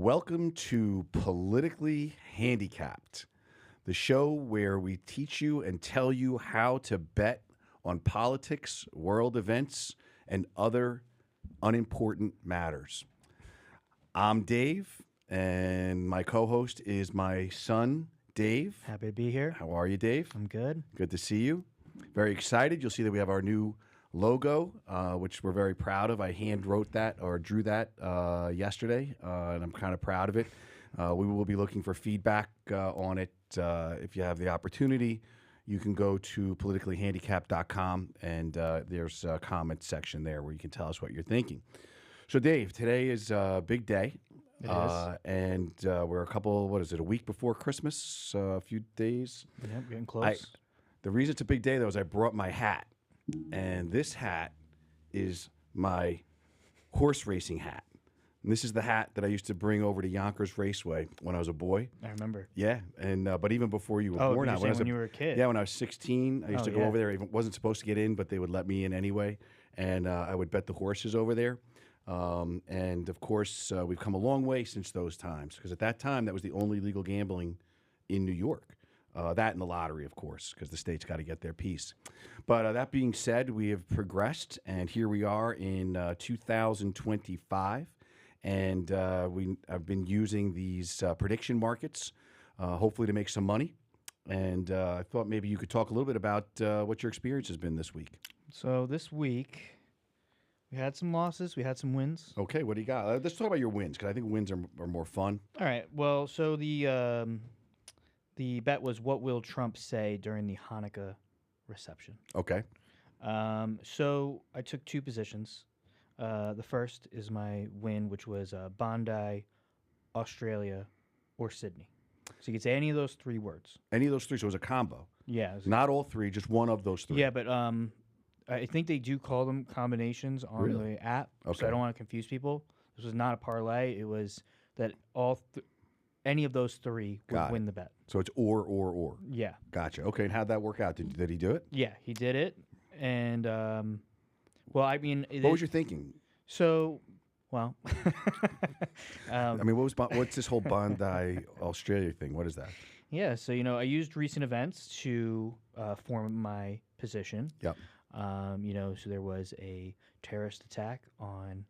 Welcome to Politically Handicapped, the show where we teach you and tell you how to bet on politics, world events, and other unimportant matters. I'm Dave, and my co-host is my son, Dave. Happy to be here. How are you, Dave? I'm good. Good to see you. Very excited. You'll see that we have our new logo, which we're very proud of. I hand wrote that or drew that yesterday, and I'm kind of proud of it. We will be looking for feedback on it. If you have the opportunity, you can go to politicallyhandicapped.com, and there's a comment section there where you can tell us what you're thinking. So, Dave, today is a big day. It is. And we're a week before Christmas, a few days. Yep, getting close. The reason it's a big day, though, is I brought my hat. And this hat is my horse racing hat. And this is the hat that I used to bring over to Yonkers Raceway when I was a boy. I remember. Yeah, and but even before you were born, when you were a kid. Yeah, when I was 16, I used to go over there. I wasn't supposed to get in, but they would let me in anyway, and I would bet the horses over there. And of course, we've come a long way since those times, because at that time, that was the only legal gambling in New York. That and the lottery, of course, because the state's got to get their piece. But that being said, we have progressed, and here we are in 2025, and I've been using these prediction markets, hopefully to make some money. And I thought maybe you could talk a little bit about what your experience has been this week. So this week, we had some losses, we had some wins. Okay, what do you got? Let's talk about your wins, because I think wins are more fun. All right. Well, so the bet was, what will Trump say during the Hanukkah reception? Okay. So I took two positions. The first is my win, which was Bondi, Australia, or Sydney. So you could say any of those three words. Any of those three, so it was a combo. Yeah. Not all three, just one of those three. Yeah, but I think they do call them combinations on the app. Okay. So I don't want to confuse people. This was not a parlay. It was that any of those three would win the bet. So it's or. Yeah. Gotcha. Okay, and how'd that work out? Did he do it? Yeah, he did it. And, well, I mean... What was your thinking? So, well... I mean, what's this whole Bondi Australia thing? What is that? Yeah, so, I used recent events to form my position. Yep. So there was a terrorist attack on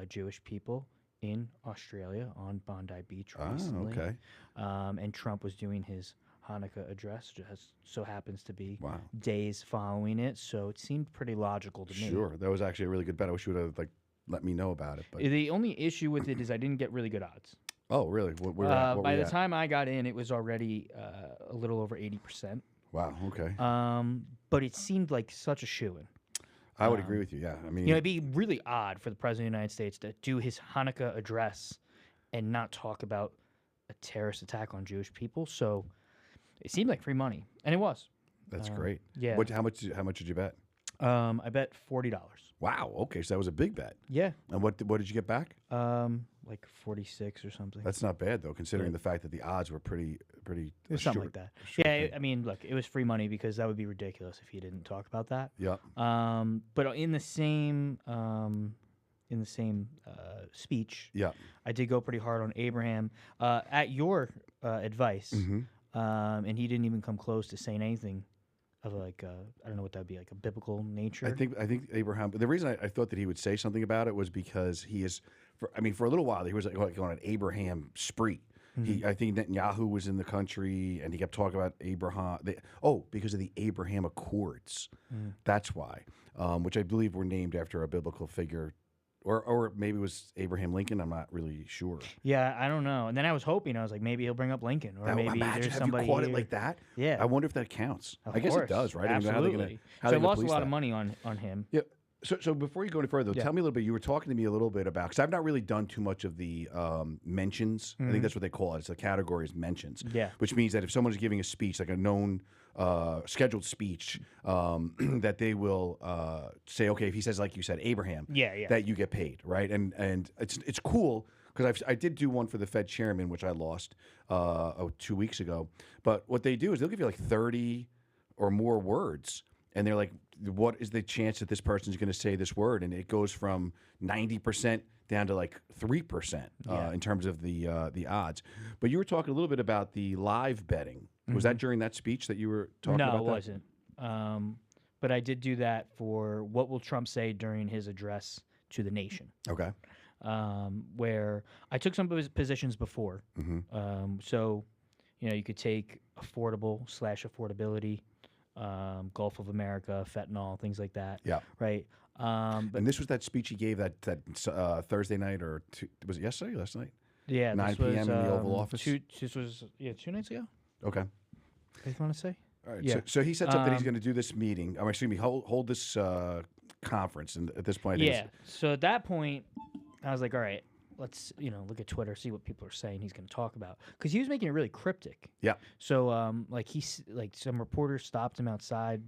Jewish people in Australia on Bondi Beach recently. Okay. And Trump was doing his Hanukkah address, just so happens to be Wow. days following it, so it seemed pretty logical to me. Sure, that was actually a really good bet. I wish you would have let me know about it. But The only issue with it is I didn't get really good odds. oh, really? What By the time I got in, it was already a little over 80%. Wow. Okay. But it seemed like such a shoo-in. I would agree with you. Yeah. I mean, it'd be really odd for the President of the United States to do his Hanukkah address and not talk about a terrorist attack on Jewish people. So it seemed like free money, and it was. that's great. Yeah. How much did you bet? I bet $40. Wow. Okay, so that was a big bet. Yeah. And what did you get back? Like 46 or something. That's not bad though, considering the fact that the odds were pretty. Something like that. Yeah. I mean, look, it was free money because that would be ridiculous if he didn't talk about that. Yeah. But in the same speech, Yeah. I did go pretty hard on Abraham at your advice, and he didn't even come close to saying anything of I don't know what that would be, like a biblical nature. I think Abraham. The reason I thought that he would say something about it was because he is. For a little while he was like on an Abraham spree. I think Netanyahu was in the country, and he kept talking about Abraham. Because of the Abraham Accords. That's why, which I believe were named after a biblical figure, or maybe it was Abraham Lincoln. I'm not really sure. Yeah, I don't know. And then I was hoping, I was like, maybe he'll bring up Lincoln, or maybe there's somebody. Have you caught here. it like that? Yeah. I wonder if that counts. Of I guess course. it does, right? Absolutely. How So I they lost a police lot that? of money on him. Yeah. So before you go any further, tell me a little bit. You were talking to me a little bit about, because I've not really done too much of the mentions. I think that's what they call it. It's a category is mentions. Yeah. Which means that if someone's giving a speech, like a known scheduled speech, that they will say, okay, if he says, like you said, Abraham, that you get paid, right? And it's cool. Because I did do one for the Fed chairman, which I lost 2 weeks ago. But what they do is they'll give you like 30 or more words. And they're like, what is the chance that this person's going to say this word? And it goes from 90% down to like 3% Yeah. in terms of the odds. But you were talking a little bit about the live betting. Was that during that speech that you were talking No, about? it wasn't. But I did do that for what will Trump say during his address to the nation, Okay. where I took some of his positions before. So, you could take affordable/affordability, Gulf of America, fentanyl, things like that. Yeah. Right. But And this was that speech he gave that Thursday night, or was it yesterday or last night? yeah, 9 this p.m. was, in the Oval Office? This was 2 nights ago. Okay. I want to say. All right. Yeah. So he sets up that he's going to do this meeting. Excuse me, hold this conference. And at this point, I think Yeah. So at that point, I was like, all right, let's look at Twitter, see what people are saying he's going to talk about, because he was making it really cryptic. yeah. So like some reporters stopped him outside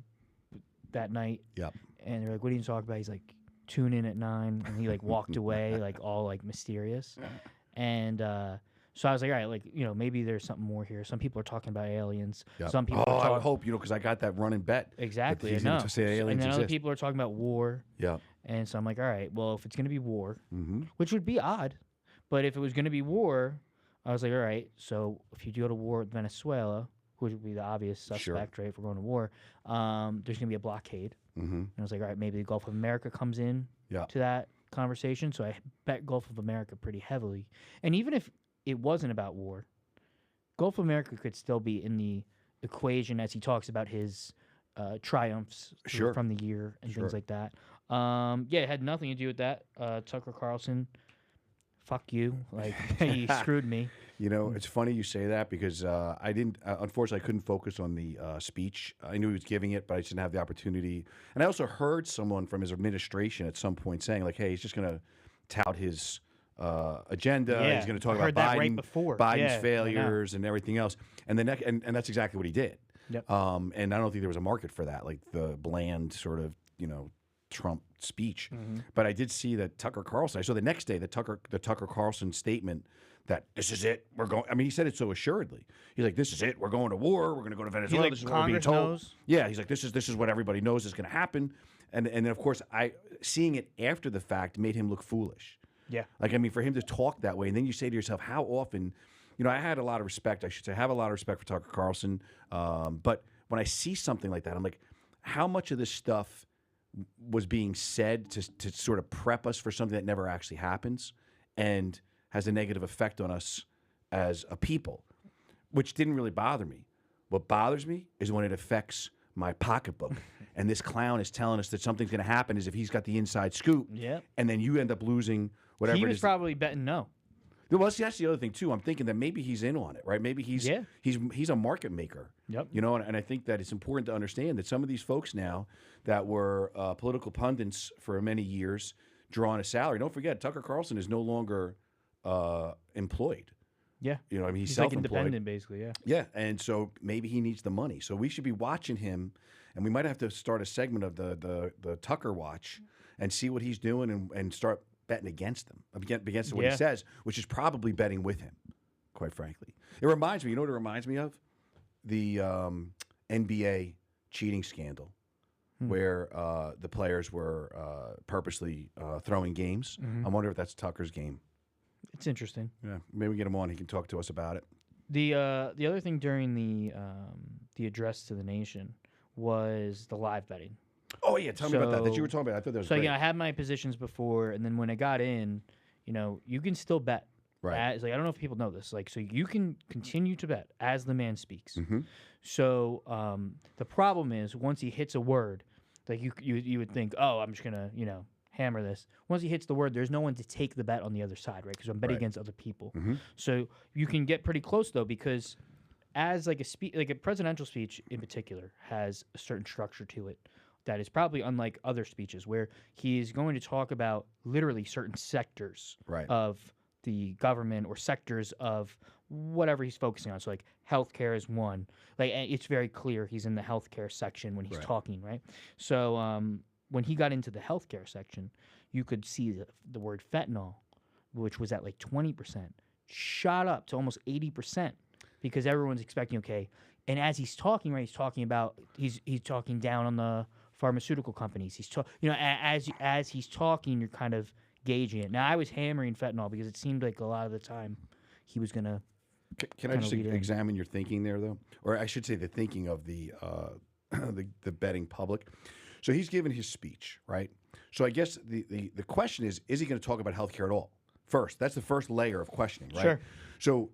that night, Yeah. and they're like, "What are you talking about?" He's like, "Tune in at 9," and he like walked away, like all like mysterious, and. So I was like, all right, like, maybe there's something more here. Some people are talking about aliens. Yep. Some people I are would hope, because I got that running bet. exactly. That he's I know. going to say aliens and then other exist. people are talking about war. Yeah. And so I'm like, all right, well, if it's going to be war, Mm-hmm. which would be odd, but if it was going to be war, I was like, all right, so if you go to war with Venezuela, which would be the obvious suspect, right, if we're going to war, there's going to be a blockade. Mm-hmm. And I was like, all right, maybe the Gulf of America comes in to that conversation. So I bet Gulf of America pretty heavily. And even if it wasn't about war, Gulf of America could still be in the equation as he talks about his triumphs from the year and things like that. Yeah, it had nothing to do with that. Tucker Carlson, fuck you. Like, he screwed me. It's funny you say that, because I didn't, unfortunately, I couldn't focus on the speech. I knew he was giving it, but I just didn't have the opportunity. And I also heard someone from his administration at some point saying, like, hey, he's just going to tout his agenda. Yeah, He's going to talk I heard about that right before. Biden's Yeah, I know. failures and everything else. And and that's exactly what he did. Yep. And I don't think there was a market for that, like the bland sort of, Trump speech. But I did see that Tucker Carlson, I saw the next day the Tucker Carlson statement that this is it. We're going. I mean, he said it so assuredly. He's like, "This is it. We're going to war. We're going to go to Venezuela. Like, this is what we're being Congress told." knows? Yeah, he's like, "This is what everybody knows is going to happen." And then of course, seeing it after the fact made him look foolish. Yeah. Like, I mean, for him to talk that way, and then you say to yourself, how often? I had a lot of respect. I should say, I have a lot of respect for Tucker Carlson. But when I see something like that, I'm like, how much of this stuff was being said to sort of prep us for something that never actually happens and has a negative effect on us as a people, which didn't really bother me. What bothers me is when it affects my pocketbook. And this clown is telling us that something's going to happen as if he's got the inside scoop. Yep. And then you end up losing whatever He it was is. probably betting no. Well, see, that's the other thing too. I'm thinking that maybe he's in on it, right? Maybe he's a market maker. Yep. And I think that it's important to understand that some of these folks now that were political pundits for many years draw on a salary. Don't forget, Tucker Carlson is no longer employed. Yeah. I mean, he's like self-employed. independent, basically. Yeah. Yeah, and so maybe he needs the money. So we should be watching him, and we might have to start a segment of the Tucker Watch and see what he's doing and start betting against him, against what he says, which is probably betting with him, quite frankly. It reminds me, you know what it reminds me of? The NBA cheating scandal, where the players were purposely throwing games. I wonder if that's Tucker's game. It's interesting. Yeah, maybe we get him on. He can talk to us about it. The other thing during the address to the nation was the live betting. Oh yeah, tell me about that. That you were talking about. I thought that was so great. again, I had my positions before, and then when I got in, you can still bet. Right. Like, I don't know if people know this. Like, so you can continue to bet as the man speaks. Mm-hmm. So the problem is once he hits a word, like you would think, oh, I'm just gonna hammer this. Once he hits the word, there's no one to take the bet on the other side, right? Because I'm betting against other people. Mm-hmm. So you can get pretty close though, because as like a presidential speech in particular has a certain structure to it that is probably unlike other speeches, where he is going to talk about literally certain sectors of the government or sectors of whatever he's focusing on. So like healthcare is one. Like it's very clear he's in the healthcare section when he's talking, right? So when he got into the healthcare section, you could see the word fentanyl, which was at like 20%, shot up to almost 80% because everyone's expecting, okay. And as he's talking, right, he's talking down on the pharmaceutical companies. He's as he's talking, you're kind of gauging it. Now I was hammering fentanyl because it seemed like a lot of the time he was gonna. Can I just examine your thinking there, though? Or I should say the thinking of the the betting public. So he's given his speech, right? So I guess the question is he going to talk about healthcare at all? First, that's the first layer of questioning, right? Sure.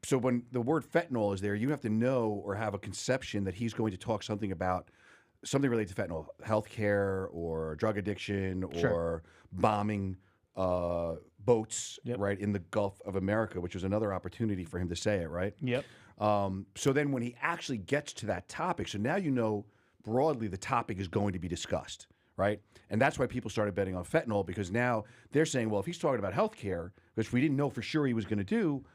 So when the word fentanyl is there, you have to know or have a conception that he's going to talk something related to fentanyl, healthcare or drug addiction or bombing boats, right, in the Gulf of America, which was another opportunity for him to say it, right? Yep. So then when he actually gets to that topic, so now you know broadly the topic is going to be discussed, right? And that's why people started betting on fentanyl, because now they're saying, well, if he's talking about healthcare, which we didn't know for sure he was going to do,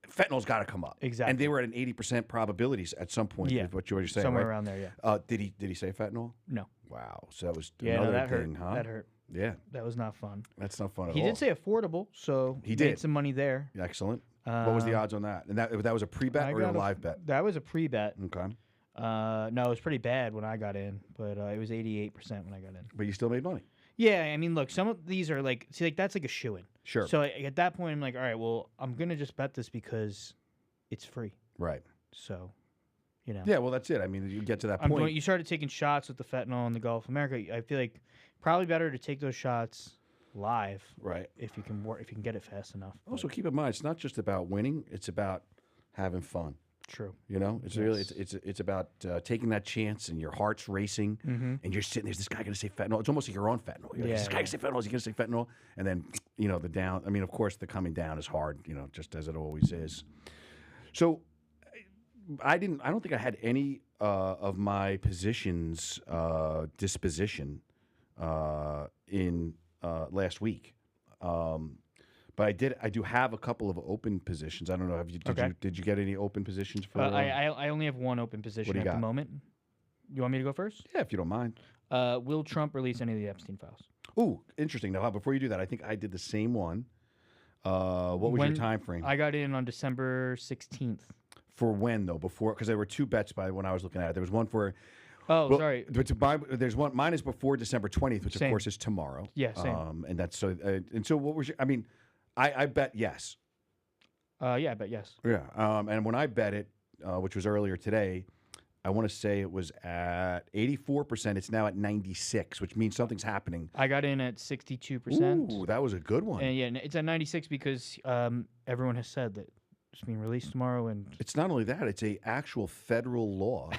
fentanyl's got to come up. Exactly. And they were at an 80% probabilities at some point, is what George is saying, somewhere right? around there, yeah. Did he say fentanyl? No. Wow. So that was Yeah, another that thing, hurt. huh? That hurt. Yeah. That was not fun. That's not fun at all. He did say affordable, so He made did. some money there. Excellent. What was the odds on that? And that was a pre-bet or a live bet? That was a pre-bet. Okay. No, it was pretty bad when I got in, but it was 88% when I got in. But you still made money. Yeah, I mean, look, some of these are like, that's like a shoo-in. Sure. So at that point, I'm like, all right, well, I'm gonna just bet this because it's free. Right. So, you know. Yeah, well, that's it. I mean, you get to that point. You started taking shots with the fentanyl in the Gulf of America. I feel like probably better to take those shots live, right? If you can get it fast enough. Also, keep in mind, it's not just about winning; it's about having fun. True. You know, it's really it's about taking that chance, and your heart's racing, and you're sitting there. Is this guy going to say fentanyl? It's almost like you're on fentanyl. You're like, is this guy going to say fentanyl? Is he going to say fentanyl? And then, you know, the down. I mean, of course, the coming down is hard. You know, just as it always is. So, I don't think I had any of my positions disposition in last week. But I do have a couple of open positions. I don't know. Did you get any open positions for? I only have one open position at the moment. You want me to go first? Yeah, if you don't mind. Will Trump release any of the Epstein files? Ooh, interesting. Now, before you do that, I think I did the same one. What was your time frame? I got in on December 16th. For when though? Before, because there were two bets by when I was looking at it. There was one for. Sorry. There's one. Mine is before December 20th, which of course is tomorrow. Yeah, same. And that's so. And so, what was your? I mean, I bet yes. Yeah, I bet yes. Yeah. And when I bet it, which was earlier today, I want to say it was at 84%. It's now at 96, which means something's happening. I got in at 62%. Ooh, that was a good one. And yeah, it's at 96 because everyone has said that it's being released tomorrow. And it's not only that; it's a actual federal law,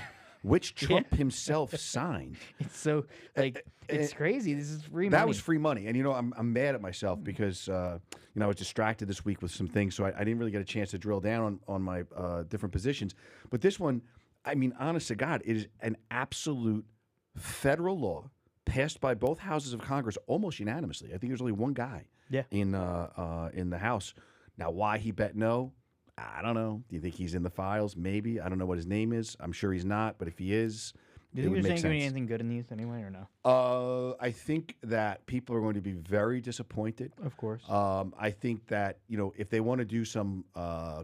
which Trump himself signed. It's so it's crazy. This is free money. That was free money, and you know I'm mad at myself because I was distracted this week with some things, so I didn't really get a chance to drill down on my different positions. But this one, I mean, honest to God, it is an absolute federal law passed by both houses of Congress almost unanimously. I think there's only one guy in the House. Now, why he bet no? I don't know. Do you think he's in the files? Maybe. I don't know what his name is. I'm sure he's not, but if he is, do you think there's going to be anything good in these anyway, or no? I think that people are going to be very disappointed. Of course. I think that, if they want to do some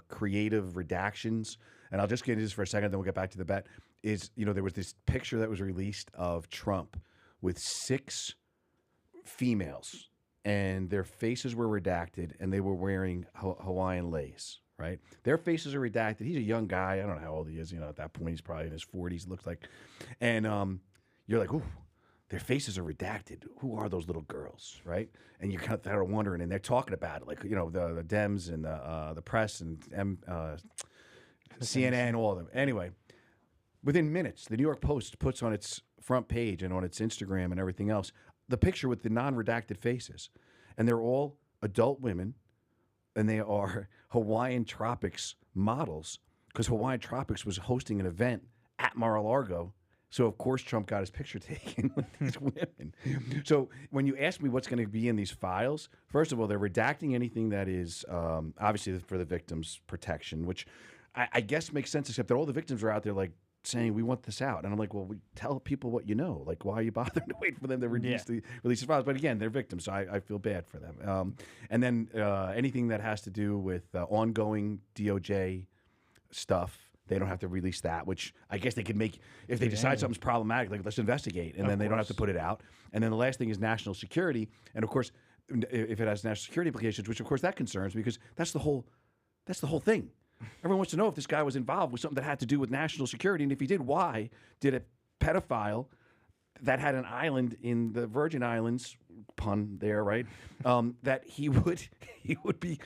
creative redactions, and I'll just get into this for a second, then we'll get back to the bet, there was this picture that was released of Trump with 6 females, and their faces were redacted, and they were wearing Hawaiian lace. Right, their faces are redacted. He's a young guy. I don't know how old he is. At that point, he's probably in his 40s. It looks like, and you're like, ooh, their faces are redacted. Who are those little girls, right? And you're kind of wondering, and they're talking about it, like the Dems and the press and CNN, all of them. Anyway, within minutes, the New York Post puts on its front page and on its Instagram and everything else the picture with the non-redacted faces, and they're all adult women. And they are Hawaiian Tropics models, because Hawaiian Tropics was hosting an event at Mar-a-Lago. So, of course, Trump got his picture taken with these women. So when you ask me what's going to be in these files, first of all, they're redacting anything that is obviously for the victims' protection, which I guess makes sense, except that all the victims are out there like saying, we want this out. And I'm like, well, we tell people what you know. Like, why are you bothering to wait for them to release the files? But again, they're victims, so I feel bad for them. And then anything that has to do with ongoing DOJ stuff, they don't have to release that, which I guess they could make, if they decide something's problematic, like let's investigate, and then they don't have to put it out. And then the last thing is national security. And of course, if it has national security implications, which of course that concerns me because that's the whole thing. Everyone wants to know if this guy was involved with something that had to do with national security, and if he did, why did a pedophile that had an island in the Virgin Islands, pun there, right? That he would be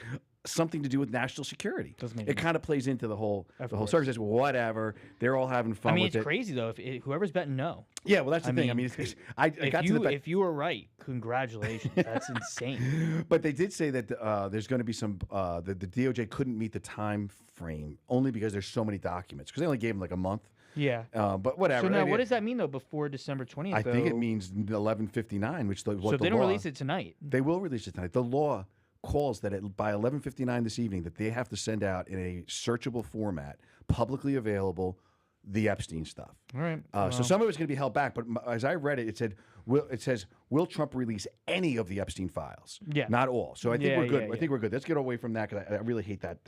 something to do with national security. It kind of plays into the whole circus. Whatever, they're all having fun. I mean, with it's crazy though. If whoever's betting no. Yeah, well, that's the thing. I mean, if you were right, congratulations. That's insane. But they did say that there's going to be some. The DOJ couldn't meet the time frame only because there's so many documents because they only gave them like a month. Yeah. But whatever. So now, what does that mean though? Before December 20th? I think it means 11:59, which the so they don't release it tonight. They will release it tonight. The law calls that by 11:59 this evening that they have to send out in a searchable format, publicly available, the Epstein stuff. All right. So some of it's going to be held back, but as I read it, it says, will Trump release any of the Epstein files? Yeah. Not all. So I think we're good. Yeah. I think we're good. Let's get away from that because I really hate that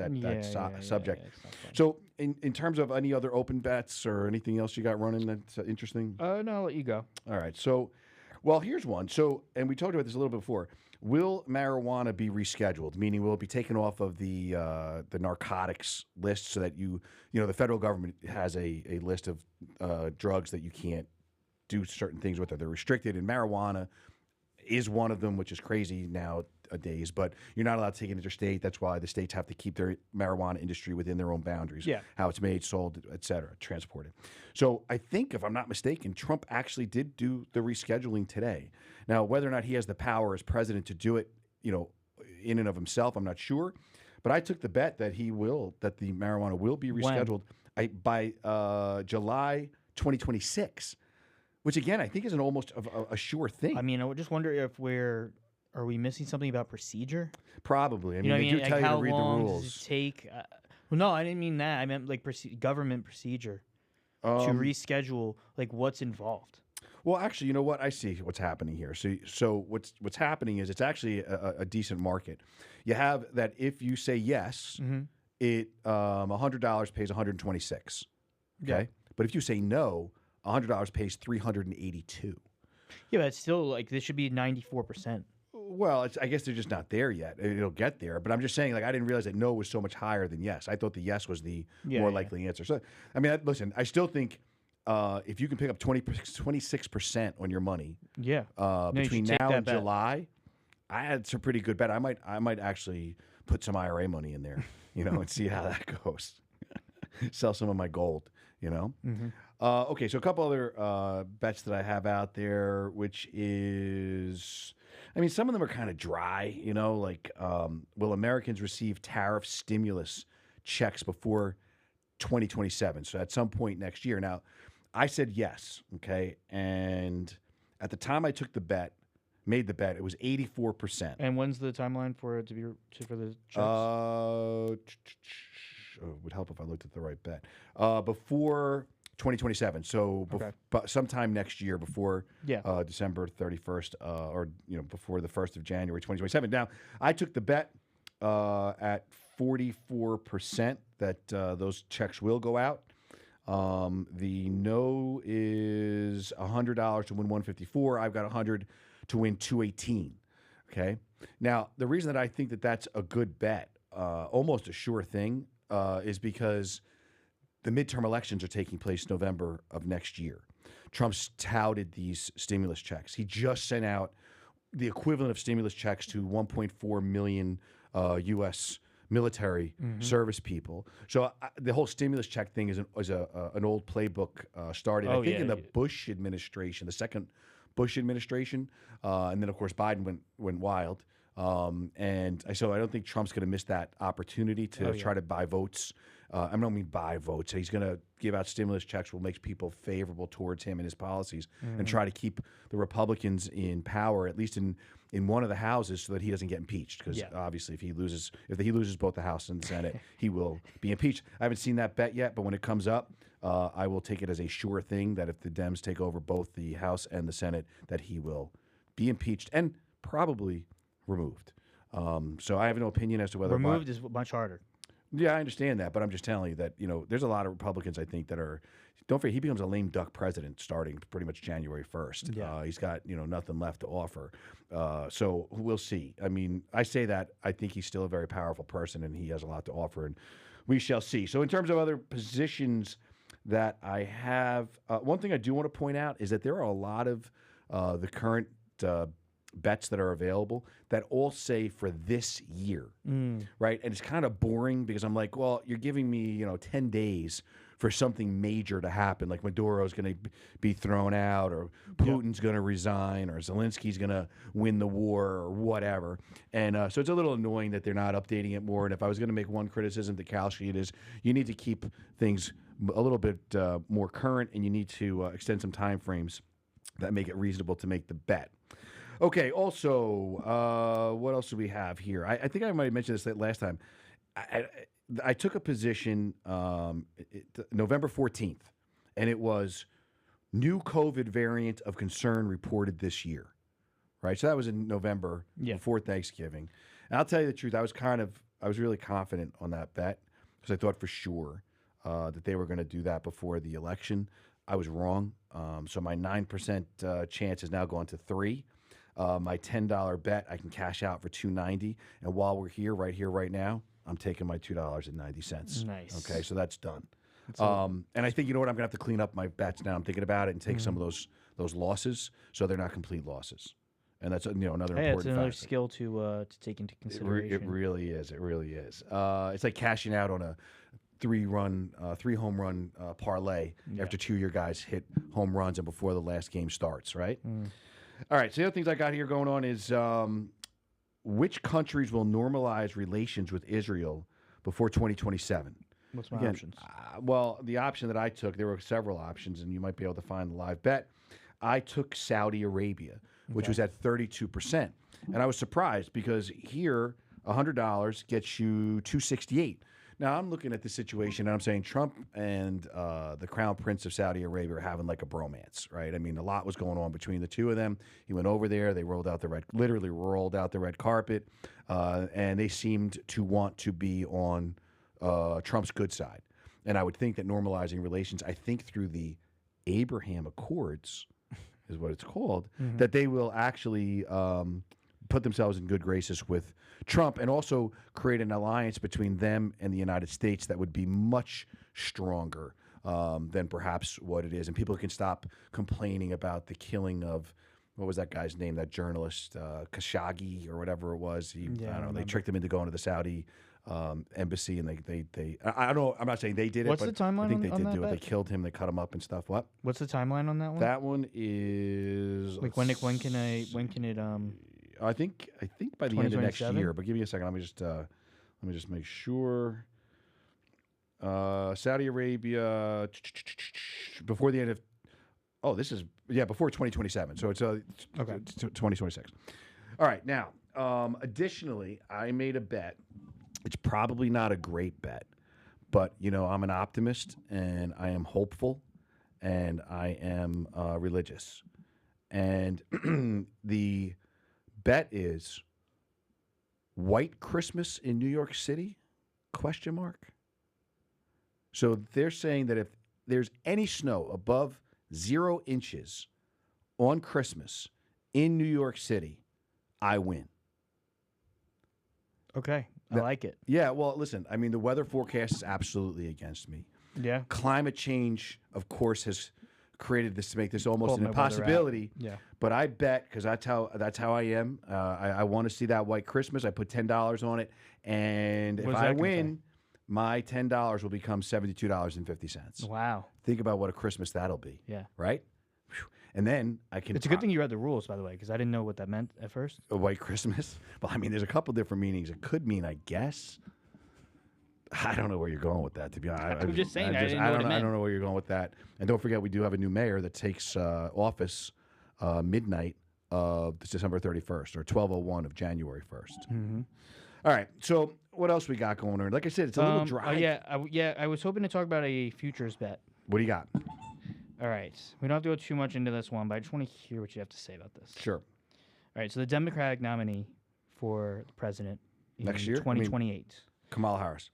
subject. Yeah, so in terms of any other open bets or anything else you got running that's interesting? No, I'll let you go. All right. So, well, here's one. So, and we talked about this a little bit before. Will marijuana be rescheduled? Meaning, will it be taken off of the narcotics list so that the federal government has a list of drugs that you can't do certain things with, or they're restricted, and marijuana is one of them, which is crazy nowadays. But you're not allowed to take it interstate. That's why the states have to keep their marijuana industry within their own boundaries. Yeah. How it's made, sold, et cetera, transported. So I think, if I'm not mistaken, Trump actually did do the rescheduling today. Now, whether or not he has the power as president to do it, in and of himself, I'm not sure. But I took the bet that the marijuana will be rescheduled by July 2026. Which again, I think is almost a sure thing. I mean, I would just wonder if are we missing something about procedure? Probably. I mean, they do tell you to read the rules. How long does it take? Well, no, I didn't mean that. I meant like government procedure to reschedule. Like, what's involved? Well, actually, you know what? I see what's happening here. So what's happening is it's actually a decent market. You have that if you say yes, it $100 pays $126. Okay, Yeah. But if you say no, $100 pays $382. Yeah, but it's still like this should be 94%. Well, I guess they're just not there yet. It'll get there, but I'm just saying, like, I didn't realize that no was so much higher than yes. I thought the yes was the more likely answer. So, I mean, listen, I still think if you can pick up 26% on your money, between now and July, it's a pretty good bet. I might actually put some IRA money in there, and see how that goes. Sell some of my gold, Okay, so a couple other bets that I have out there, which is, I mean, some of them are kind of dry, like will Americans receive tariff stimulus checks before 2027? So at some point next year. Now, I said yes, okay, and at the time I took the bet, made the bet, it was 84%. And when's the timeline for it to be for the checks? It would help if I looked at the right bet. Before 2027, so sometime next year, before December 31st, or before the 1st of January 2027. Now, I took the bet at 44% that those checks will go out. The no is $100 to win 154. I've got 100 to win 218. Okay. Now, the reason that I think that that's a good bet, almost a sure thing, is because the midterm elections are taking place November of next year. Trump's touted these stimulus checks. He just sent out the equivalent of stimulus checks to 1.4 million U.S. military service people. So the whole stimulus check thing is an old playbook started, I think, in the Bush administration, the second Bush administration. And then, of course, Biden went wild. So I don't think Trump's going to miss that opportunity to try to buy votes. I don't mean buy votes. He's going to give out stimulus checks, will make people favorable towards him and his policies, and try to keep the Republicans in power, at least in one of the houses, so that he doesn't get impeached. Because obviously, if he loses both the House and the Senate, he will be impeached. I haven't seen that bet yet, but when it comes up, I will take it as a sure thing that if the Dems take over both the House and the Senate, that he will be impeached and probably removed. So I have no opinion as to whether removed is much harder. Yeah, I understand that, but I'm just telling you that there's a lot of Republicans I think that are. Don't forget, he becomes a lame duck president starting pretty much January 1st. Yeah. He's got nothing left to offer. So we'll see. I mean, I say that I think he's still a very powerful person and he has a lot to offer, and we shall see. So in terms of other positions that I have, one thing I do want to point out is that there are a lot of the current bets that are available that all say for this year, right? And it's kind of boring because I'm like, well, you're giving me 10 days for something major to happen, like Maduro's going to be thrown out, or Putin's going to resign, or Zelensky's going to win the war, or whatever. And so it's a little annoying that they're not updating it more. And if I was going to make one criticism to Kalshi, it is you need to keep things a little bit more current, and you need to extend some time frames that make it reasonable to make the bet. Okay, also, what else do we have here? I think I might have mentioned this last time. I took a position November 14th, and it was new COVID variant of concern reported this year, right? So that was in November before Thanksgiving. And I'll tell you the truth, I was really confident on that bet because I thought for sure that they were going to do that before the election. I was wrong. So my 9% chance has now gone to 3. My $10 bet I can cash out for $2.90, and while we're here, right now, I'm taking my $2.90. Nice. Okay, so that's done. And I think I'm gonna have to clean up my bets now. I'm thinking about it and take some of those losses so they're not complete losses, and that's another important. It's another factor. skill to take into consideration. It really is. It really is. It's like cashing out on a 3 home run parlay after 2 of your guys hit home runs and before the last game starts, right? All right, so the other things I got here going on is which countries will normalize relations with Israel before 2027? What's my options? Well, the option that I took, there were several options, and you might be able to find the live bet. I took Saudi Arabia, which was at 32%. And I was surprised because here, $100 gets you $268. Now, I'm looking at the situation, and I'm saying Trump and the Crown Prince of Saudi Arabia are having like a bromance, right? I mean, a lot was going on between the two of them. He went over there. They literally rolled out the red carpet, and they seemed to want to be on Trump's good side. And I would think that normalizing relations, I think through the Abraham Accords is what it's called, that they will actually put themselves in good graces with Trump and also create an alliance between them and the United States that would be much stronger than perhaps what it is. And people can stop complaining about the killing of, what was that guy's name, that journalist, Khashoggi or whatever it was. I don't know, they tricked him into going to the Saudi embassy, and I don't know, I'm not saying they did it. What's but the timeline I think they on did that do it. bet? They killed him, they cut him up and stuff. What? What's the timeline on that one? That one is like when can it I think by the end of next 2027? year. But give me a second. Let me just make sure. Saudi Arabia before the end of. Oh, this is before 2027. So it's 2026. All right. Now, additionally, I made a bet. It's probably not a great bet, but I'm an optimist and I am hopeful, and I am religious, and the bet is White Christmas in New York City? ? So they're saying that if there's any snow above 0 inches on Christmas in New York City, I win. Okay, I like it. Yeah, well, listen, I mean, the weather forecast is absolutely against me. Yeah. Climate change, of course, has created this to make this almost Pulled an my weather out. impossibility. Yeah. But I bet, because that's how I am. I want to see that White Christmas. I put $10 on it, and if What is I that gonna win, my $10 will become $72.50. Wow. Think about what a Christmas that'll be. Yeah. Right. Whew. And then I can. It's a good thing you read the rules, by the way, because I didn't know what that meant at first. A White Christmas. Well, I mean, there's a couple different meanings. It could mean, I guess. I don't know where you're going with that, to be honest. I'm just saying. I didn't know I what it meant. don't know where you're going with that. And don't forget, we do have a new mayor that takes office midnight of December 31st or 12:01 of January 1st. Mm-hmm. All right. So what else we got going on? Like I said, it's a little dry. I was hoping to talk about a futures bet. What do you got? All right. We don't have to go too much into this one, but I just want to hear what you have to say about this. Sure. All right. So the Democratic nominee for the president in Next year? 2028. Kamala Harris.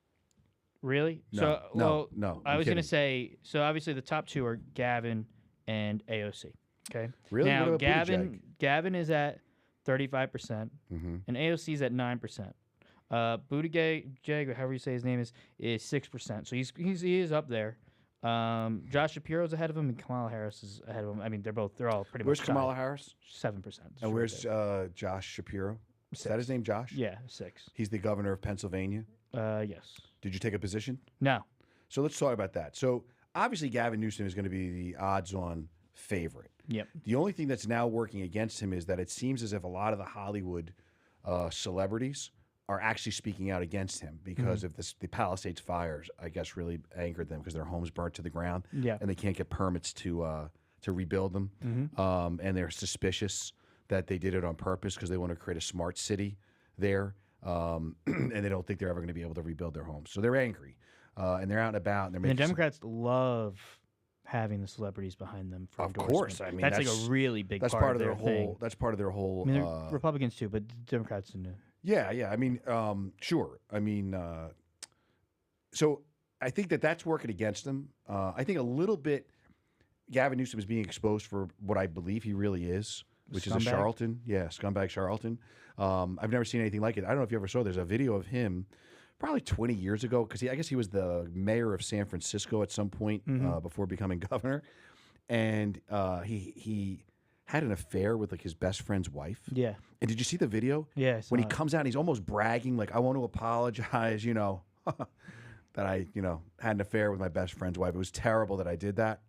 Really? No, So, no, well, no. I I'm was going to kidding. say, so obviously the top two are Gavin and AOC. Okay. Really? What Now, about Buttigieg? Gavin is at 35%, Mm-hmm. and AOC is at 9%. Buttigieg, or however you say his name is 6%. So he is up there. Josh Shapiro's ahead of him, and Kamala Harris is ahead of him. I mean, they're all pretty Where's much Kamala Harris? 7%. And where's Josh Shapiro? Is that his name, Josh? Yeah, 6. He's the governor of Pennsylvania. Yes. Did you take a position? No. So let's talk about that. So obviously, Gavin Newsom is going to be the odds-on favorite. Yep. The only thing that's now working against him is that it seems as if a lot of the Hollywood celebrities are actually speaking out against him because of the Palisades fires. I guess really angered them because their homes burnt to the ground, Yeah. and they can't get permits to rebuild them. And they're suspicious that they did it on purpose because they want to create a smart city there, and they don't think they're ever going to be able to rebuild their homes. So they're angry, and they're out and about. And they're And the making Democrats love having the celebrities behind them for Of endorsement. course, I mean, that's like that's- a really big that's part part of their their whole. thing. That's part of their whole. I mean, they're Republicans too, but the Democrats do. Yeah. I mean, sure. I mean, so I think that's working against them. I think a little bit. Gavin Newsom is being exposed for what I believe he really is, which is a Scumbag? charlatan. Yeah, scumbag charlatan. I've never seen anything like it. I don't know if you ever saw. There's a video of him, probably 20 years ago, because I guess he was the mayor of San Francisco at some point before becoming governor, and he had an affair with like his best friend's wife. Yeah. And did you see the video? Yeah. When he comes out, and he's almost bragging, like, I want to apologize, that I, had an affair with my best friend's wife. It was terrible that I did that.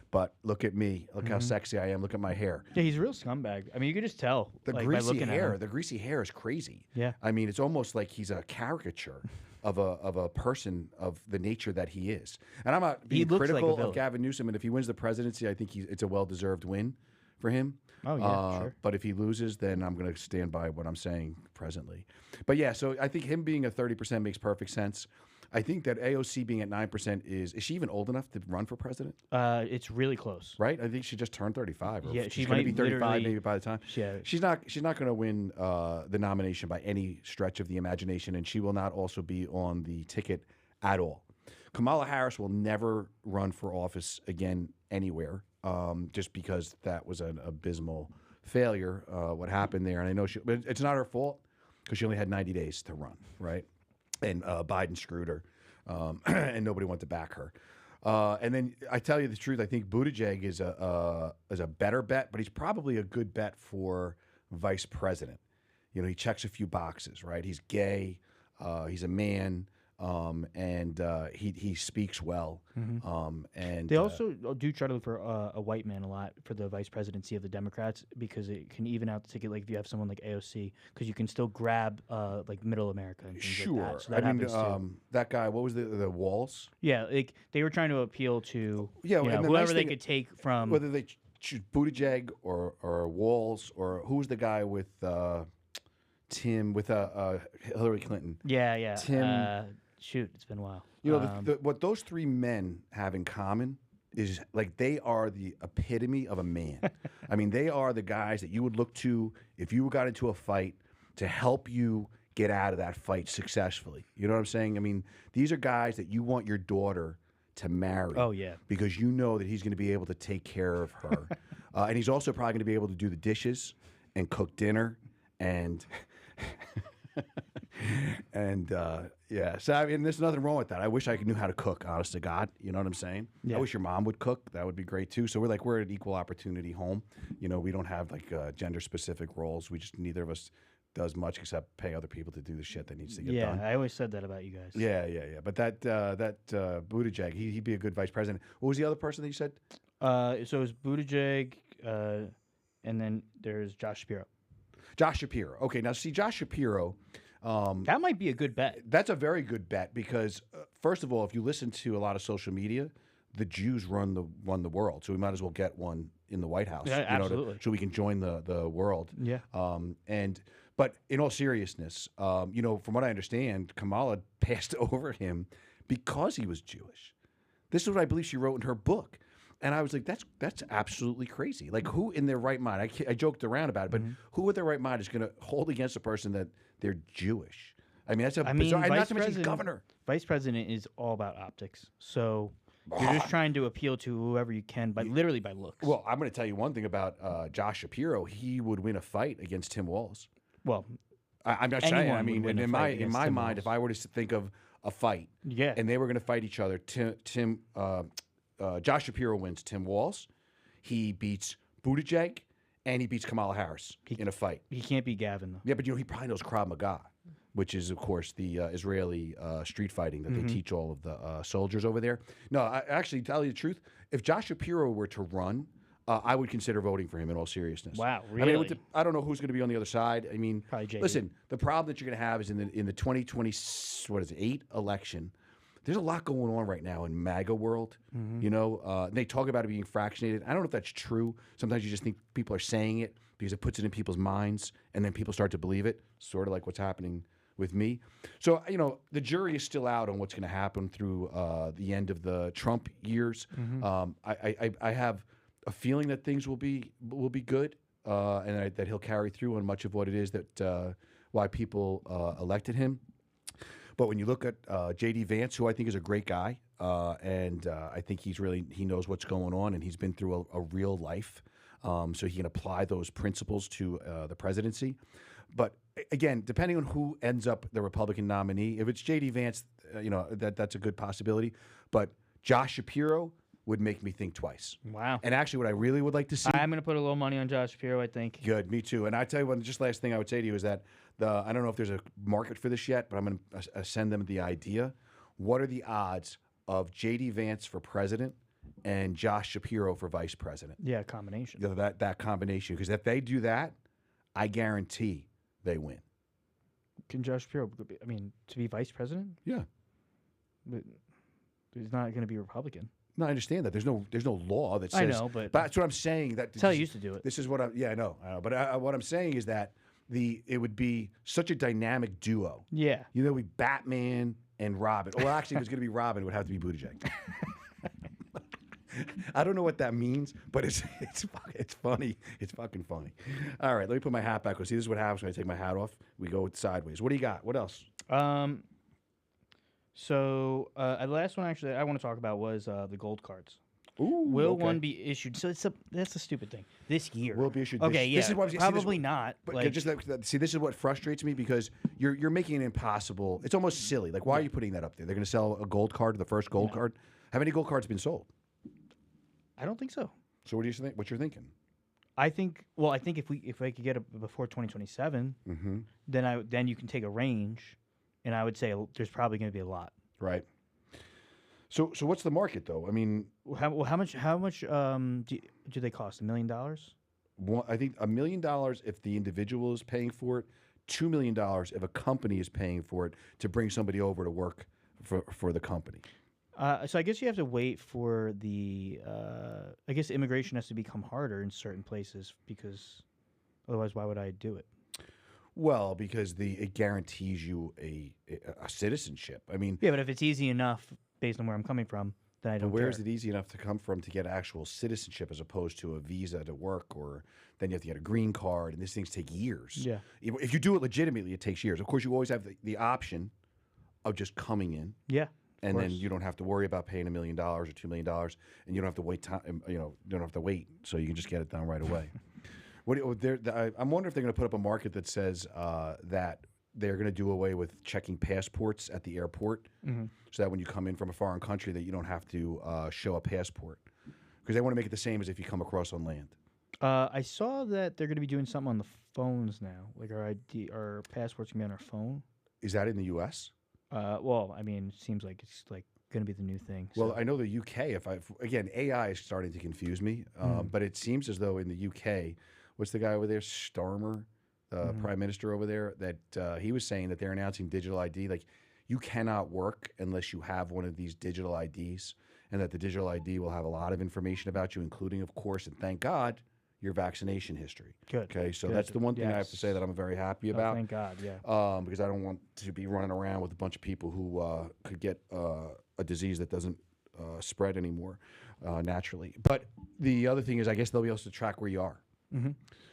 But look at me. Look how sexy I am. Look at my hair. Yeah, he's a real scumbag. I mean, you could just tell. The by greasy looking at hair. him. The greasy hair is crazy. Yeah. I mean, it's almost like he's a caricature of a person of the nature that he is. And I'm not being looks like a critical villain. of Gavin Newsom. And if he wins the presidency, I think it's a well-deserved win for him. Oh, yeah, sure. But if he loses, then I'm going to stand by what I'm saying presently. But yeah, so I think him being a 30% makes perfect sense. I think that AOC being at 9% is she even old enough to run for president? It's really close. Right? I think she just turned 35. Or Yeah, she's she going to might be 35 literally- maybe by the time. Yeah. She's not going to win the nomination by any stretch of the imagination, and she will not also be on the ticket at all. Kamala Harris will never run for office again anywhere, just because that was an abysmal failure, what happened there. And I know but it's not her fault because she only had 90 days to run, right? And Biden screwed her, and nobody wanted to back her. And then I tell you the truth, I think Buttigieg is a better bet, but he's probably a good bet for vice president. He checks a few boxes, right? He's gay, he's a man, and he speaks well. And They also do try to look for a white man a lot for the vice presidency of the Democrats because it can even out the ticket. Like if you have someone like AOC, because you can still grab like Middle America and things sure. like that. So that happens too. That guy, what was the Walls? Yeah, like they were trying to appeal to Yeah, you know, and the whoever nice they thing- could take from. Whether they choose Buttigieg or Walls or who's the guy with Tim with Hillary Clinton. Yeah. Tim- Shoot, it's been a while. What those three men have in common is like they are the epitome of a man. I mean, they are the guys that you would look to if you got into a fight to help you get out of that fight successfully. You know what I'm saying? I mean, these are guys that you want your daughter to marry. Oh, yeah. Because you know that he's going to be able to take care of her. And he's also probably going to be able to do the dishes and cook dinner and yeah. So I mean, there's nothing wrong with that. I wish I knew how to cook, honest to God. You know what I'm saying? Yeah. I wish your mom would cook. That would be great too. So we're an equal opportunity home. We don't have like gender specific roles. We just neither of us does much except pay other people to do the shit that needs to get done. I always said that about you guys. Yeah. But that Buttigieg, he'd be a good vice president. What was the other person that you said? So it's Buttigieg, and then there's Josh Shapiro. Josh Shapiro. Okay, now see Josh Shapiro. That might be a good bet. That's a very good bet because, first of all, if you listen to a lot of social media, the Jews run the world, so we might as well get one in the White House. Yeah, absolutely. So we can join the world. Yeah. But in all seriousness, from what I understand, Kamala passed over him because he was Jewish. This is what I believe she wrote in her book. And I was like, that's absolutely crazy. Like, who in their right mind? I joked around about it, but who in their right mind is going to hold against a person that they're Jewish? I mean, that's a I bizarre. mean, And not vice to mention he's president. governor. Vice president is all about optics. So you're just trying to appeal to whoever you can, by literally by looks. Well, I'm going to tell you one thing about Josh Shapiro. He would win a fight against Tim Walz. Well, I'm not saying. anyone I would mean, win a in fight my against mind, Tim Walz. if I were to think of a fight, yeah. and they were going to fight each other, Josh Shapiro wins Tim Walz. He beats Buttigieg, and he beats Kamala Harris in a fight. He can't be Gavin, though. Yeah, but he probably knows Krav Maga, which is, of course, the Israeli street fighting that they teach all of the soldiers over there. No, I actually, tell you the truth, if Josh Shapiro were to run, I would consider voting for him in all seriousness. Wow, I mean, really? I don't know who's going to be on the other side. I mean, Probably JD. listen, the problem that you're going to have is in the 2028 election. There's a lot going on right now in MAGA world. You know, they talk about it being fractionated. I don't know if that's true. Sometimes you just think people are saying it because it puts it in people's minds, and then people start to believe it, sort of like what's happening with me. So, you know, the jury is still out on what's going to happen through the end of the Trump years. I have a feeling that things will be good, and that he'll carry through on much of what it is that why people elected him. But when you look at J.D. Vance, who I think is a great guy, and I think he knows what's going on, and he's been through a real life, so he can apply those principles to the presidency. But again, depending on who ends up the Republican nominee, if it's J.D. Vance, you know, that's a good possibility. But Josh Shapiro would make me think twice. Wow. And actually, what I really would like to see. I'm going to put a little money on Josh Shapiro, I think. Good, me too. And I tell you what, just last thing I would say to you is that I don't know if there's a market for this yet, but I'm going to send them the idea. What are the odds of J.D. Vance for president and Josh Shapiro for vice president? Yeah, combination. You know, that combination. Because if they do that, I guarantee they win. Can Josh Shapiro, I mean, to be vice president? Yeah. But he's not going to be Republican. No, I understand that. There's no law that says. I know, but that's what I'm saying. That's how he used to do it. This is what I. Yeah, I know. But what I'm saying is that it would be such a dynamic duo. Yeah. You know, we Batman and Robin. Well, actually, if it was going to be Robin, it would have to be Buttigieg. I don't know what that means, but it's funny. It's fucking funny. All right, let me put my hat back. See, this is what happens when I take my hat off. We go sideways. What do you got? What else? So the last one actually I want to talk about was the gold cards. Ooh, Will okay. one be issued? So that's a stupid thing. This year. Will it be issued? Okay, yeah. This is what, probably not. But Like, see, this is what frustrates me because you're making it impossible. It's almost silly. Like, why are you putting that up there? They're going to sell a gold card, the first gold card. Have any gold cards been sold? I don't think so. So what do you think? What you're thinking? I think if I could get it before 2027, then you can take a range, and I would say there's probably going to be a lot. Right. So what's the market though? I mean, how much do they cost? $1 million? I think $1 million if the individual is paying for it, $2 million if a company is paying for it to bring somebody over to work for the company. So I guess you have to wait for the. I guess immigration has to become harder in certain places because otherwise, why would I do it? Well, because it guarantees you a citizenship. I mean, yeah, but if it's easy enough based on where I'm coming from, then I don't. Where care. is it easy enough to come from to get actual citizenship as opposed to a visa to work, or then you have to get a green card, and these things take years. Yeah. If you do it legitimately, it takes years. Of course, you always have the option of just coming in. Yeah. And then you don't have to worry about paying $1 million or $2 million, and you don't have to wait time. You don't have to wait, so you can just get it done right away. I'm wondering if they're going to put up a market that says that they're going to do away with checking passports at the airport, so that when you come in from a foreign country, that you don't have to show a passport, because they want to make it the same as if you come across on land. I saw that they're going to be doing something on the phones now, like our passports can be on our phone. Is that in the U.S.? Well, I mean, it seems like it's like going to be the new thing. So. Well, I know the UK. Again, AI is starting to confuse me, but it seems as though in the UK, what's the guy over there, Starmer, the prime minister over there, that he was saying that they're announcing digital ID. Like, you cannot work unless you have one of these digital IDs, and that the digital ID will have a lot of information about you, including, of course, and thank God, your vaccination history. Good. Okay, so Good. that's the one thing I have to say that I'm very happy about. Thank God, yeah. Because I don't want to be running around with a bunch of people who could get a disease that doesn't spread anymore naturally. But the other thing is, I guess they'll be able to track where you are.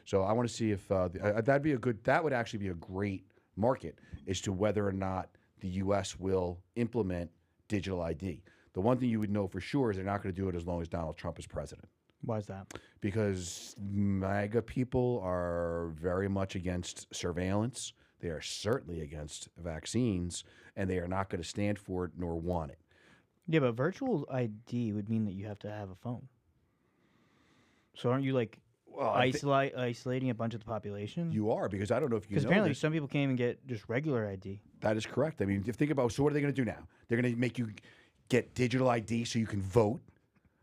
So I want to see if that would actually be a great market as to whether or not the U.S. will implement digital ID. The one thing you would know for sure is they're not going to do it as long as Donald Trump is president. Why is that? Because MAGA people are very much against surveillance. They are certainly against vaccines, and they are not going to stand for it nor want it. Yeah, but virtual ID would mean that you have to have a phone. So aren't you like isolating a bunch of the population? You are, because I don't know if you know Because apparently this. some people can't even get just regular ID. That is correct. I mean, if you think about, so what are they going to do now? They're going to make you get digital ID so you can vote,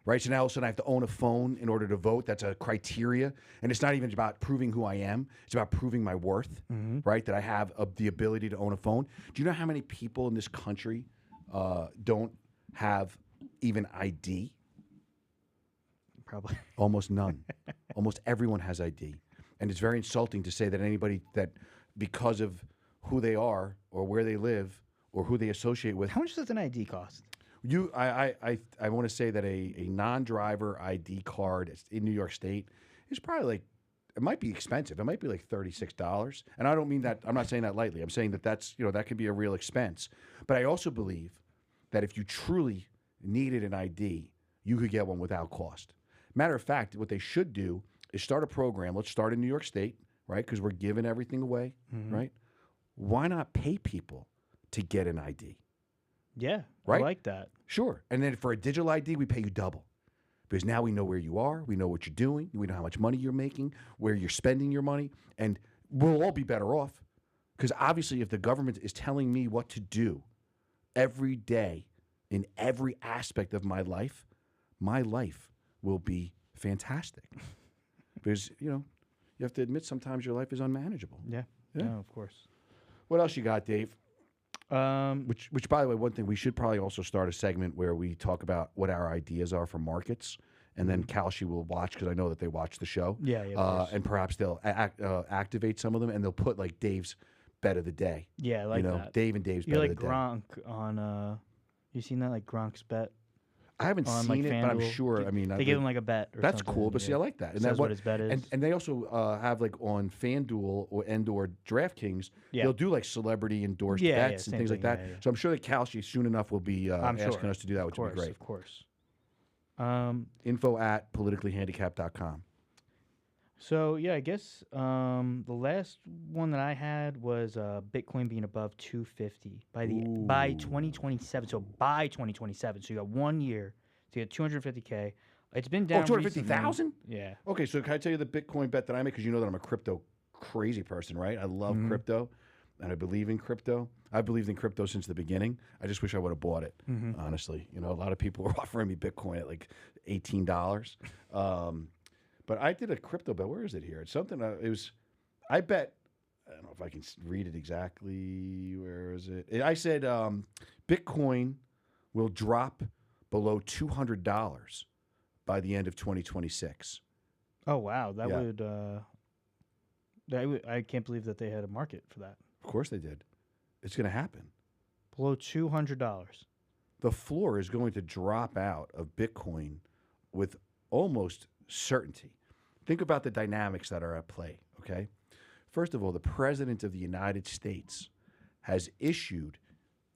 right? So now all of a sudden I have to own a phone in order to vote. That's a criteria. And it's not even about proving who I am. It's about proving my worth, right? That I have the ability to own a phone. Do you know how many people in this country don't have even ID? Probably. Almost none. Almost everyone has ID. And it's very insulting to say that anybody that, because of who they are or where they live or who they associate with. How much does an ID cost? I want to say that a non-driver ID card in New York State is probably like, it might be expensive. It might be like $36. And I don't mean that, I'm not saying that lightly. I'm saying that that's, that could be a real expense. But I also believe that if you truly needed an ID, you could get one without cost. Matter of fact, what they should do is start a program. Let's start in New York State, right? Because we're giving everything away, right? Why not pay people to get an ID? Yeah, right? I like that. Sure. And then for a digital ID, we pay you double. Because now we know where you are, we know what you're doing, we know how much money you're making, where you're spending your money, and we'll all be better off. Because obviously if the government is telling me what to do every day in every aspect of my life will be fantastic. Because, you have to admit sometimes your life is unmanageable. Yeah. No, of course. What else you got, Dave? Which, by the way, one thing, we should probably also start a segment where we talk about what our ideas are for markets, and then Kalshi will watch, because I know that they watch the show. Yeah, of course. And perhaps they'll activate some of them, and they'll put like Dave's bet of the day. Yeah, I like that. Dave and Dave's You're bet like of the day. Gronk on, you seen that, like Gronk's bet? I haven't on, seen like, it, but I'm FanDuel? sure. I mean, They give him like a bet or that's something. cool. But see, I like that. And Says what his bet is. And they also have like on FanDuel or DraftKings, they'll do like celebrity endorsed bets and things like that. Yeah. So I'm sure that Kalshi soon enough will be asking us to do that, which would be great. Of course. info@politicallyhandicapped.com. So yeah, I guess the last one that I had was Bitcoin being above 250 by 2027. So by 2027, so you got 1 year to get 250K. It's been down. 250,000? Yeah. Okay, so can I tell you the Bitcoin bet that I make? Because you know that I'm a crypto crazy person, right? I love crypto, and I believe in crypto. I've believed in crypto since the beginning. I just wish I would have bought it, honestly. A lot of people were offering me Bitcoin at like $18. But I did a crypto bet. Where is it here? It's something. I bet. I don't know if I can read it exactly. Where is it? I said Bitcoin will drop below $200 by the end of 2026. Oh wow, that would. I can't believe that they had a market for that. Of course they did. It's going to happen. Below $200. The floor is going to drop out of Bitcoin with almost certainty. Think about the dynamics that are at play, okay? First of all, the President of the United States has issued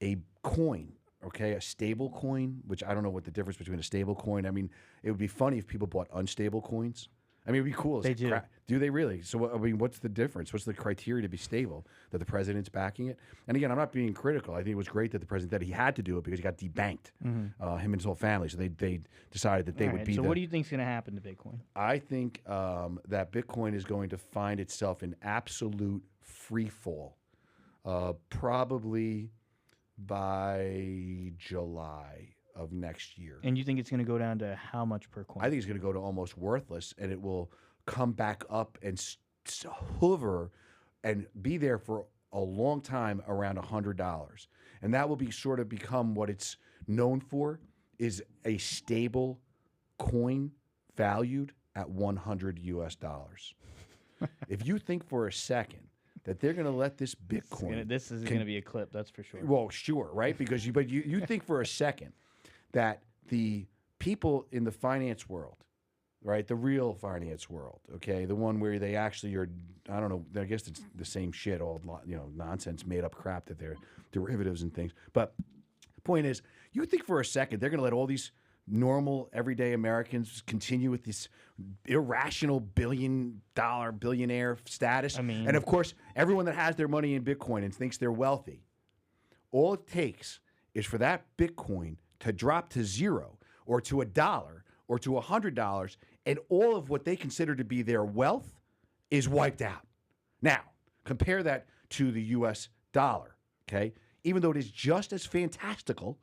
a coin, okay, a stable coin, which I don't know what the difference between a stable coin. I mean, it would be funny if people bought unstable coins. I mean, it'd be cool. They do. Do they really? So, I mean, what's the difference? What's the criteria to be stable? That the president's backing it? And again, I'm not being critical. I think it was great that the president, that he had to do it because he got debanked, him and his whole family. So they decided that they would be So what do you think is going to happen to Bitcoin? I think that Bitcoin is going to find itself in absolute free fall, probably by July of next year. And you think it's going to go down to how much per coin? I think it's going to go to almost worthless, and it will come back up and hover and be there for a long time around $100. And that will be sort of become what it's known for, is a stable coin valued at $100 US. If you think for a second that they're going to let this Bitcoin... This is going to be a clip, that's for sure. Well, sure, right? Because you think for a second that the people in the finance world, right? The real finance world, okay? The one where they actually are, I don't know, I guess it's the same shit, all, nonsense, made up crap that they're derivatives and things. But the point is, you think for a second they're going to let all these normal, everyday Americans continue with this irrational billionaire status? I mean- and of course, everyone that has their money in Bitcoin and thinks they're wealthy, all it takes is for that Bitcoin to drop to zero or to $1 or to $100, and all of what they consider to be their wealth is wiped out. Now, compare that to the U.S. dollar, okay? Even though it is just as fantastical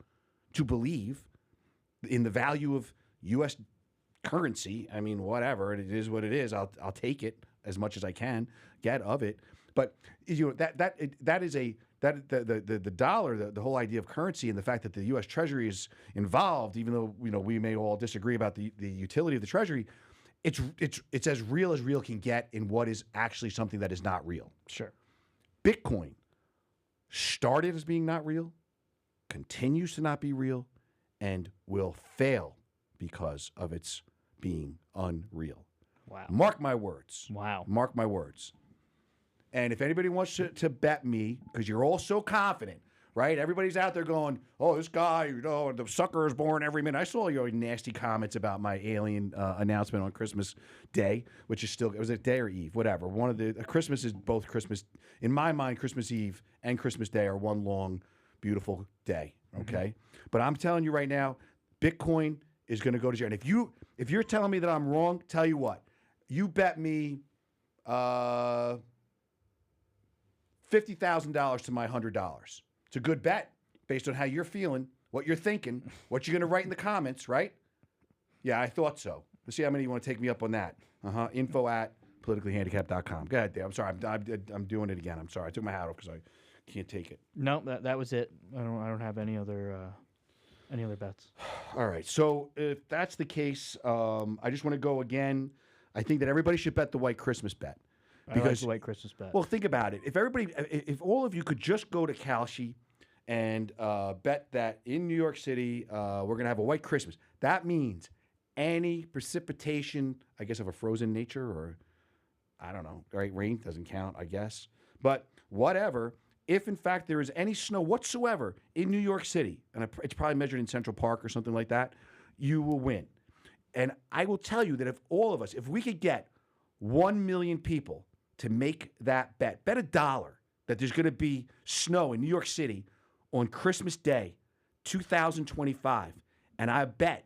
to believe in the value of U.S. currency, I mean, whatever, it is what it is. I'll take it as much as I can get of it. But that is the dollar, the whole idea of currency, and the fact that the U.S. Treasury is involved, even though we may all disagree about the utility of the Treasury, it's as real can get in what is actually something that is not real. Sure. Bitcoin started as being not real, continues to not be real, and will fail because of its being unreal. Wow. Mark my words. Wow. Mark my words. And if anybody wants to bet me, because you're all so confident, right? Everybody's out there going, oh, this guy, the sucker is born every minute. I saw your nasty comments about my alien announcement on Christmas Day, which is still, was it day or Eve? Whatever. One of the, Christmas is both Christmas. In my mind, Christmas Eve and Christmas Day are one long, beautiful day, okay? Mm-hmm. But I'm telling you right now, Bitcoin is going to go to zero. And if you're telling me that I'm wrong, tell you what, you bet me $50,000 to my $100. It's a good bet based on how you're feeling, what you're thinking, what you're going to write in the comments, right? Yeah, I thought so. Let's see how many you want to take me up on that. Info@politicallyhandicapped.com. Go ahead, Dave. I'm sorry. I'm doing it again. I'm sorry. I took my hat off because I can't take it. No, that was it. I don't have any other bets. All right. So if that's the case, I just want to go again. I think that everybody should bet the white Christmas bet. Because I like the white Christmas bet. Well, think about it. If all of you could just go to Kalshi and bet that in New York City we're going to have a white Christmas, that means any precipitation, I guess, of a frozen nature, or I don't know, right? Rain doesn't count, I guess. But whatever, if in fact there is any snow whatsoever in New York City, and it's probably measured in Central Park or something like that, you will win. And I will tell you that if all of us, if we could get 1 million people to make that bet $1 that there's going to be snow in New York City on Christmas Day, 2025, and I bet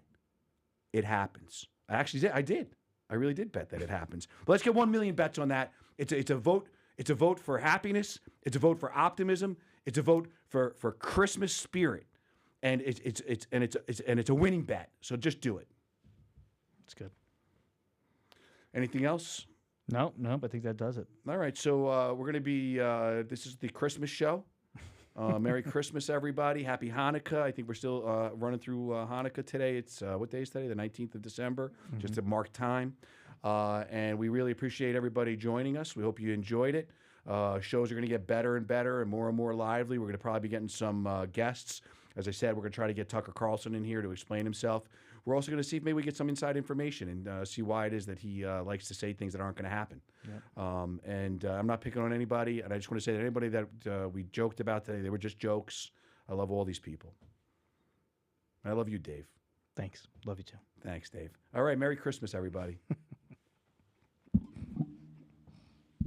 it happens. I did. I really did bet that it happens. But let's get 1 million bets on that. It's a vote. It's a vote for happiness. It's a vote for optimism. It's a vote for Christmas spirit, and it's a winning bet. So just do it. It's good. Anything else? No, I think that does it. All right, so we're going to be, this is the Christmas show. Merry Christmas, everybody. Happy Hanukkah. I think we're still running through Hanukkah today. It's, what day is today? The 19th of December, just to mark time. And we really appreciate everybody joining us. We hope you enjoyed it. Shows are going to get better and better and more lively. We're going to probably be getting some guests. As I said, we're going to try to get Tucker Carlson in here to explain himself. We're also going to see if maybe we get some inside information and see why it is that he likes to say things that aren't going to happen. Yep. And I'm not picking on anybody, and I just want to say that anybody that we joked about today, they were just jokes. I love all these people. I love you, Dave. Thanks. Love you too. Thanks, Dave. All right, Merry Christmas, everybody.